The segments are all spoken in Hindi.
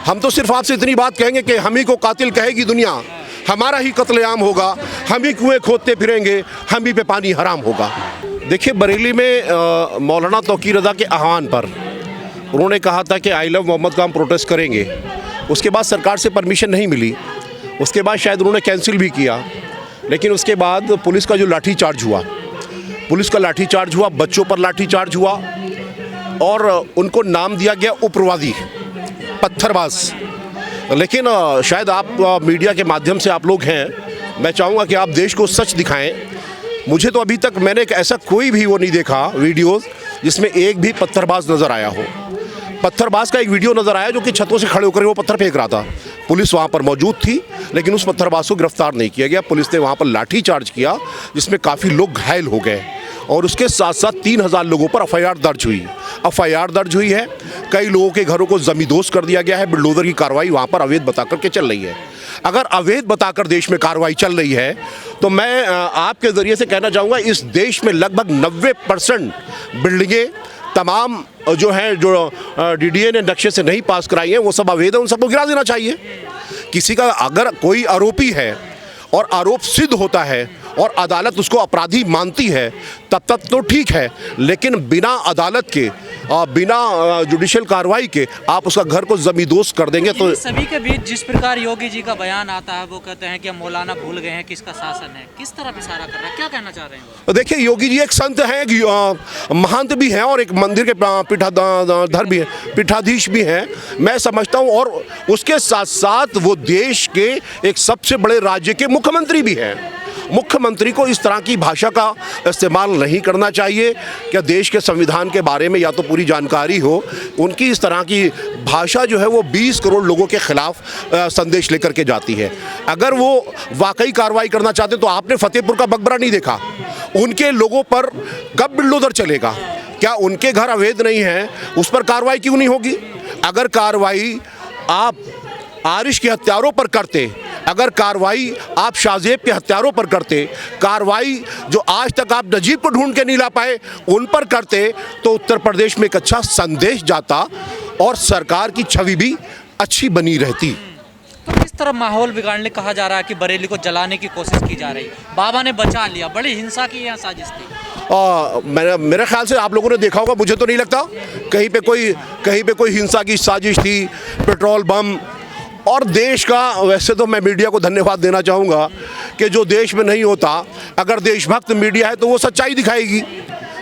हम तो सिर्फ आपसे इतनी बात कहेंगे कि हम ही को कातिल कहेगी दुनिया, हमारा ही कत्लेआम होगा, हम ही कुएं खोदते फिरेंगे, हम ही पे पानी हराम होगा। देखिए, बरेली में मौलाना तौकीर रज़ा के आह्वान पर उन्होंने कहा था कि आई लव मोहम्मद का हम प्रोटेस्ट करेंगे। उसके बाद सरकार से परमिशन नहीं मिली, उसके बाद शायद उन्होंने कैंसिल भी किया। लेकिन उसके बाद पुलिस का जो लाठी चार्ज हुआ, पुलिस का लाठी चार्ज हुआ, बच्चों पर लाठी चार्ज हुआ और उनको नाम दिया गया उग्रवादी, पत्थरबाज। लेकिन शायद आप मीडिया के माध्यम से आप लोग हैं, मैं चाहूँगा कि आप देश को सच दिखाएं। मुझे तो अभी तक मैंने एक ऐसा कोई भी वो नहीं देखा वीडियोस जिसमें एक भी पत्थरबाज नज़र आया हो। पत्थरबाज का एक वीडियो नज़र आया जो कि छतों से खड़े होकर वो पत्थर फेंक रहा था। पुलिस वहाँ पर मौजूद थी, लेकिन उस पत्थरबाज को गिरफ्तार नहीं किया गया। पुलिस ने वहाँ पर लाठी चार्ज किया जिसमें काफ़ी लोग घायल हो गए और उसके साथ साथ 3000 लोगों पर एफआईआर दर्ज हुई। एफआईआर दर्ज हुई है, कई लोगों के घरों को जमींदोज कर दिया गया है। बुलडोजर की कार्रवाई वहाँ पर अवैध बता करके चल रही है। अगर अवैध बताकर देश में कार्रवाई चल रही है तो मैं आपके ज़रिए से कहना चाहूँगा, इस देश में लगभग 90% बिल्डिंगें तमाम जो हैं, जो डीडीए ने नक्शे से नहीं पास कराई हैं, वो सब अवैध है, उन सबको गिरा देना चाहिए। किसी का अगर कोई आरोपी है और आरोप सिद्ध होता है और अदालत उसको अपराधी मानती है तब तक तो ठीक है, लेकिन बिना अदालत के बिना जुडिशियल कार्रवाई के आप उसका घर को जमींदोज कर देंगे तो सभी के बीच जिस प्रकार योगी जी का बयान आता है, वो कहते हैं कि हम मौलाना भूल गए हैं किसका शासन है, किस तरफ इशारा कर रहा है, क्या कहना चाह रहे हैं? देखिए, योगी जी एक संत हैं, एक महंत भी हैं और एक मंदिर के पीठाधर भी हैं, पीठाधीश भी हैं, मैं समझता हूँ। और उसके साथ साथ वो देश के एक सबसे बड़े राज्य के मुख्यमंत्री भी हैं। मुख्यमंत्री को इस तरह की भाषा का इस्तेमाल नहीं करना चाहिए। क्या देश के संविधान के बारे में या तो पूरी जानकारी हो, उनकी इस तरह की भाषा जो है वो 20 करोड़ लोगों के खिलाफ संदेश लेकर के जाती है। अगर वो वाकई कार्रवाई करना चाहते तो आपने फतेहपुर का मकबरा नहीं देखा, उनके लोगों पर कब बुलडोजर चलेगा? क्या उनके घर अवैध नहीं है, उस पर कार्रवाई क्यों नहीं होगी? अगर कार्रवाई आप आरिश के हत्यारों पर करते, अगर कार्रवाई आप शाहजेब के हत्यारों पर करते, कार्रवाई जो आज तक आप नजीब को ढूंढ के नहीं ला पाए उन पर करते, तो उत्तर प्रदेश में एक अच्छा संदेश जाता और सरकार की छवि भी अच्छी बनी रहती। तो किस तरह माहौल बिगाड़ने कहा जा रहा है कि बरेली को जलाने की कोशिश की जा रही है? बाबा ने बचा लिया, बड़ी हिंसा की यहाँ साजिश थी। मेरे ख्याल से आप लोगों ने देखा होगा, मुझे तो नहीं लगता कहीं पे कोई हिंसा की साजिश थी, पेट्रोल बम। और देश का, वैसे तो मैं मीडिया को धन्यवाद देना चाहूँगा कि जो देश में नहीं होता, अगर देशभक्त मीडिया है तो वो सच्चाई दिखाएगी।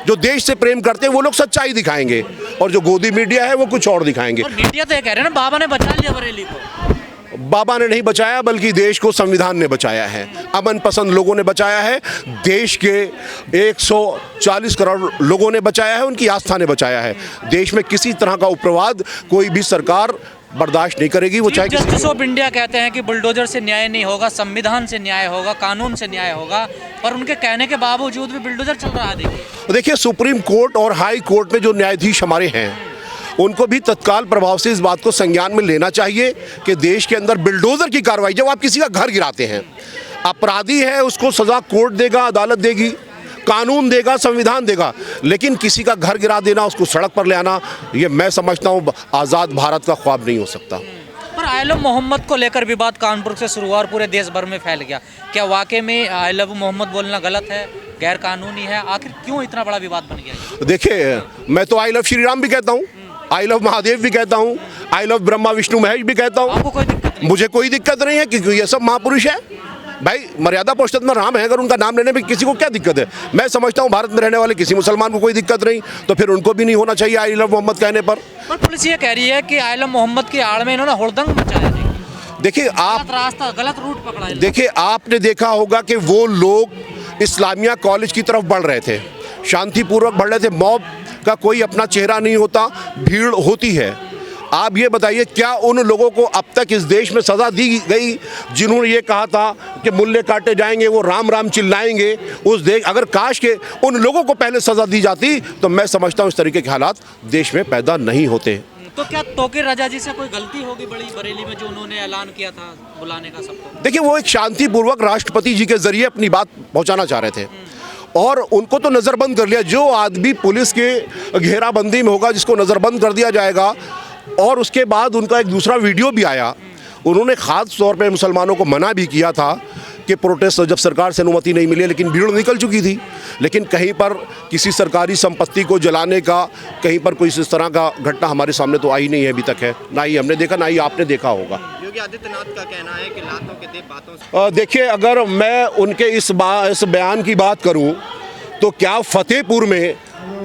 जो देश से प्रेम करते हैं वो लोग सच्चाई दिखाएंगे और जो गोदी मीडिया है वो कुछ और दिखाएंगे। और मीडिया तो ये कह रहे हैं ना, बाबा ने बचा लिया बरेली को। बाबा ने नहीं बचाया, बल्कि देश को संविधान ने बचाया है, अमन पसंद लोगों ने बचाया है, देश के 140 करोड़ लोगों ने बचाया है, उनकी आस्था ने बचाया है। देश में किसी तरह का उग्रवाद कोई भी सरकार बर्दाश्त नहीं करेगी, वो चाहे जस्टिस ऑफ इंडिया कहते हैं कि बुलडोजर से न्याय नहीं होगा, संविधान से न्याय होगा, कानून से न्याय होगा, पर उनके कहने के बावजूद भी बुलडोजर चल रहा है। देखिए, सुप्रीम कोर्ट और हाई कोर्ट में जो न्यायाधीश हमारे हैं, उनको भी तत्काल प्रभाव से इस बात को संज्ञान में लेना चाहिए कि देश के अंदर बुलडोजर की कार्रवाई, जब आप किसी का घर गिराते हैं, अपराधी है उसको सजा कोर्ट देगा, अदालत देगी, कानून देगा, संविधान देगा, लेकिन किसी का घर गिरा देना, उसको सड़क पर ले आना, ये मैं समझता हूँ आज़ाद भारत का ख्वाब नहीं हो सकता। पर आई लव मोहम्मद को लेकर विवाद कानपुर से शुरू हुआ और पूरे देश भर में फैल गया। क्या वाकई में आई लव मोहम्मद बोलना गलत है, गैर कानूनी है? आखिर क्यों इतना बड़ा विवाद बन गया? देखिए, मैं तो आई लव श्री राम भी कहता हूँ, आई लव महादेव भी कहता हूँ, आई लव ब्रह्मा विष्णु महेश भी कहता हूँ। आपको कोई दिक्कत नहीं? मुझे कोई दिक्कत नहीं है, क्योंकि ये सब महापुरुष है भाई। मर्यादा पुरुषोत्तम राम है, अगर उनका नाम लेने में किसी को क्या दिक्कत है? मैं समझता हूँ भारत में रहने वाले किसी मुसलमान को कोई दिक्कत नहीं, तो फिर उनको भी नहीं होना चाहिए आई लव मोहम्मद कहने पर। पुलिस ये कह रही है कि आई लव मोहम्मद की आड़ में इन्होंने हुड़दंग मचाया। देखिए, आप रास्ता गलत रूट पकड़ा है। देखिए, आपने देखा होगा कि वो लोग इस्लामिया कॉलेज की तरफ बढ़ रहे थे, शांतिपूर्वक बढ़ रहे थे, मॉब का कोई अपना चेहरा नहीं होता, भीड़ होती है। आप ये बताइए, क्या उन लोगों को अब तक इस देश में सज़ा दी गई जिन्होंने ये कहा था कि मुल्ले काटे जाएंगे, वो राम राम चिल्लाएंगे? उस देश, अगर काश के उन लोगों को पहले सज़ा दी जाती तो मैं समझता हूँ इस तरीके के हालात देश में पैदा नहीं होते। तो क्या तौकीर रज़ा जी से कोई गलती होगी बड़ी बरेली में, जो उन्होंने ऐलान किया था बुलाने का सबको? देखिए, वो एक शांतिपूर्वक राष्ट्रपति जी के जरिए अपनी बात पहुँचाना चाह रहे थे और उनको तो नज़रबंद कर लिया। जो आदमी पुलिस के घेराबंदी में होगा, जिसको नज़रबंद कर दिया जाएगा, और उसके बाद उनका एक दूसरा वीडियो भी आया। उन्होंने ख़ास तौर पे मुसलमानों को मना भी किया था कि प्रोटेस्ट जब सरकार से अनुमति नहीं मिली, लेकिन भीड़ निकल चुकी थी। लेकिन कहीं पर किसी सरकारी संपत्ति को जलाने का, कहीं पर कोई इस तरह का घटना हमारे सामने तो आई नहीं है अभी तक है, ना ही हमने देखा, ना ही आपने देखा होगा। योगी आदित्यनाथ का कहना है कि लातों के दे बातों से देखिए, अगर मैं उनके इस बयान की बात करूं तो क्या फतेहपुर में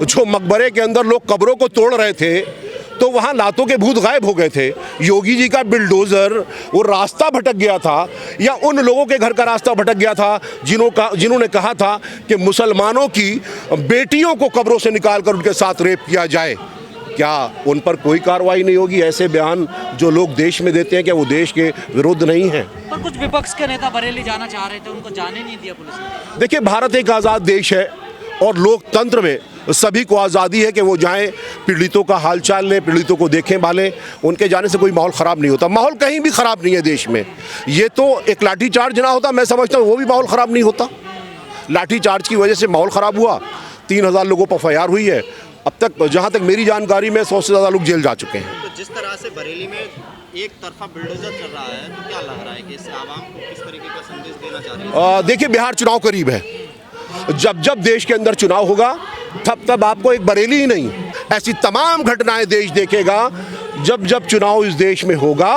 जो मकबरे के अंदर लोग कब्रों को तोड़ रहे थे तो वहाँ लातों के भूत गायब हो गए थे? योगी जी का बिल्डोज़र वो रास्ता भटक गया था, या उन लोगों के घर का रास्ता भटक गया था जिन्होंने कहा था कि मुसलमानों की बेटियों को कब्रों से निकाल कर उनके साथ रेप किया जाए? क्या उन पर कोई कार्रवाई नहीं होगी? ऐसे बयान जो लोग देश में देते हैं, क्या वो देश के विरुद्ध नहीं है? पर कुछ विपक्ष के नेता बरेली जाना चाह रहे थे, उनको जाने नहीं दिया पुलिस ने। देखिए, भारत एक आज़ाद देश है और लोकतंत्र में सभी को आज़ादी है कि वो जाएं, पीड़ितों का हालचाल लें, पीड़ितों को देखें भालें। उनके जाने से कोई माहौल ख़राब नहीं होता। माहौल कहीं भी ख़राब नहीं है देश में। ये तो एक लाठीचार्ज ना होता, मैं समझता हूँ वो भी माहौल ख़राब नहीं होता। लाठीचार्ज की वजह से माहौल ख़राब हुआ, 3000 लोगों पर FIR हुई है। अब तक जहाँ तक मेरी जानकारी में 100 से ज़्यादा लोग जेल जा चुके हैं। तो जिस तरह से बरेली में एक तरफा बिल्डोजर चल रहा है, तो क्या लग रहा है कि इससे आवाम को किस तरीके का संदेश देना चाह रही है? देखिए, बिहार चुनाव करीब है। जब जब देश के अंदर चुनाव होगा तब तब आपको एक बरेली ही नहीं, ऐसी तमाम घटनाएं देश देखेगा। जब जब चुनाव इस देश में होगा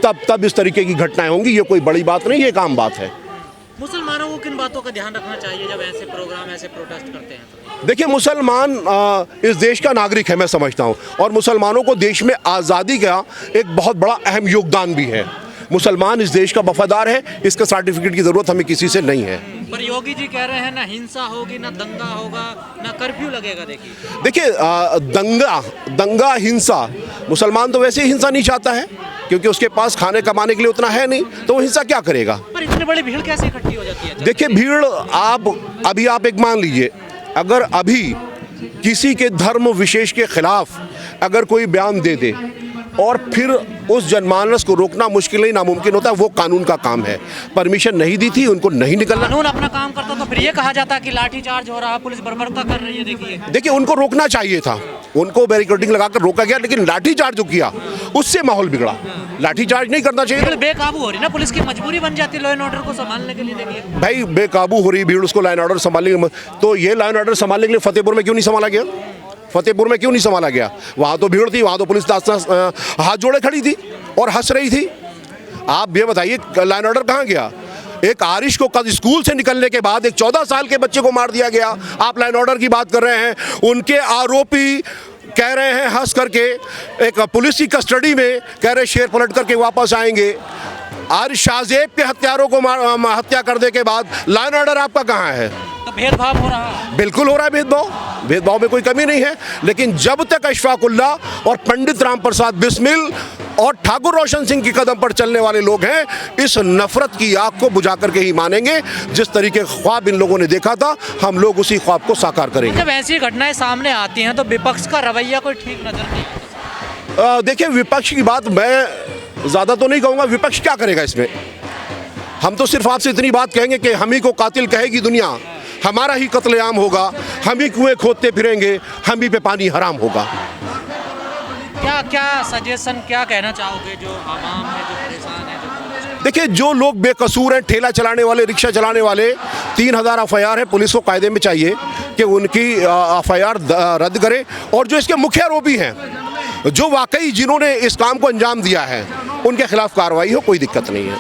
तब तब इस तरीके की घटनाएं होंगी। ये कोई बड़ी बात नहीं, ये एक आम बात है। मुसलमानों को किन बातों का ध्यान रखना चाहिए जब ऐसे प्रोग्राम, ऐसे प्रोटेस्ट करते हैं तो? देखिए, मुसलमान इस देश का नागरिक है, मैं समझता हूँ, और मुसलमानों को देश में आज़ादी का एक बहुत बड़ा अहम योगदान भी है। मुसलमान इस देश का वफादार है, इसका सर्टिफिकेट की ज़रूरत हमें किसी से नहीं है। पर योगी जी कह रहे हैं ना हिंसा होगी, ना दंगा होगा, ना कर्फ्यू लगेगा। देखिए, दंगा हिंसा, मुसलमान तो वैसे ही हिंसा नहीं चाहता है क्योंकि उसके पास खाने कमाने के लिए उतना है नहीं, तो वो हिंसा क्या करेगा? पर इतनी बड़ी भीड़ कैसे इकट्ठी हो जाती है? देखिए, भीड़ आप एक मान लीजिए, अगर अभी किसी के धर्म विशेष के खिलाफ अगर कोई बयान दे दे और फिर उस जनमानस को रोकना मुश्किल नहीं, नामुमकिन होता है, वो कानून का काम है। परमिशन नहीं दी थी, उनको नहीं निकलना। कानून अपना काम करता तो फिर ये कहा जाता कि लाठीचार्ज हो रहा, पुलिस बर्बरता कर रही है। देखिए, उनको रोकना चाहिए था, उनको बैरिकेडिंग लगाकर रोका गया, लेकिन लाठीचार्ज जो किया उससे माहौल बिगड़ा। लाठीचार्ज नहीं करना चाहिए। बेकाबू हो रही ना, पुलिस की मजबूरी बन जाती है लॉ एंड ऑर्डर को संभालने के लिए। देखिए भाई, बेकाबू हो रही भीड़, उसको लॉ एंड ऑर्डर संभालने, तो ये लॉ एंड ऑर्डर संभालने के लिए फतेहपुर में क्यों नहीं संभाला गया? फतेहपुर में क्यों नहीं संभाला गया? वहाँ तो भीड़ थी, वहाँ तो पुलिस हाथ जोड़े खड़ी थी और हंस रही थी। आप ये बताइए, लॉ एंड ऑर्डर कहाँ गया? एक आरिश को कल स्कूल से निकलने के बाद एक 14 साल के बच्चे को मार दिया गया। आप लॉ एंड ऑर्डर की बात कर रहे हैं। उनके आरोपी कह रहे हैं हंस करके, एक पुलिस की कस्टडी में कह रहे शेर पलट करके वापस आएंगे। आरिश शाहजेब के हत्यारों को हत्या करने के बाद लॉ एंड ऑर्डर आपका कहाँ है? तो भेदभाव हो रहा है। बिल्कुल हो रहा है भेदभाव में कोई कमी नहीं है। लेकिन जब तक अशफाकुल्लाह और पंडित राम प्रसाद बिस्मिल और ठाकुर रोशन सिंह के कदम पर चलने वाले लोग हैं, इस नफरत की आग को बुझा करके ही मानेंगे। जिस तरीके ख्वाब इन लोगों ने देखा था, हम लोग उसी ख्वाब को साकार करेंगे। जब ऐसी घटनाएं सामने आती हैं तो विपक्ष का रवैया कोई ठीक नजर नहीं आता। देखिए, विपक्ष की बात मैं ज़्यादा तो नहीं कहूँगा। विपक्ष क्या करेगा इसमें? हम तो सिर्फ आपसे इतनी बात कहेंगे कि हम ही को कातिल कहेगी दुनिया, हमारा ही कत्लेआम होगा, हम ही कुएं खोदते फिरेंगे, हम ही पे पानी हराम होगा। क्या सजेशन, क्या कहना चाहोगे जो आवाम है, जो परेशान है? देखिए, जो लोग बेकसूर हैं, ठेला चलाने वाले, रिक्शा चलाने वाले, 3000 FIR है। पुलिस को कायदे में चाहिए कि उनकी FIR रद्द करे, और जो इसके मुख्य आरोपी हैं, जो वाकई जिन्होंने इस काम को अंजाम दिया है, उनके खिलाफ कार्रवाई हो, कोई दिक्कत नहीं है।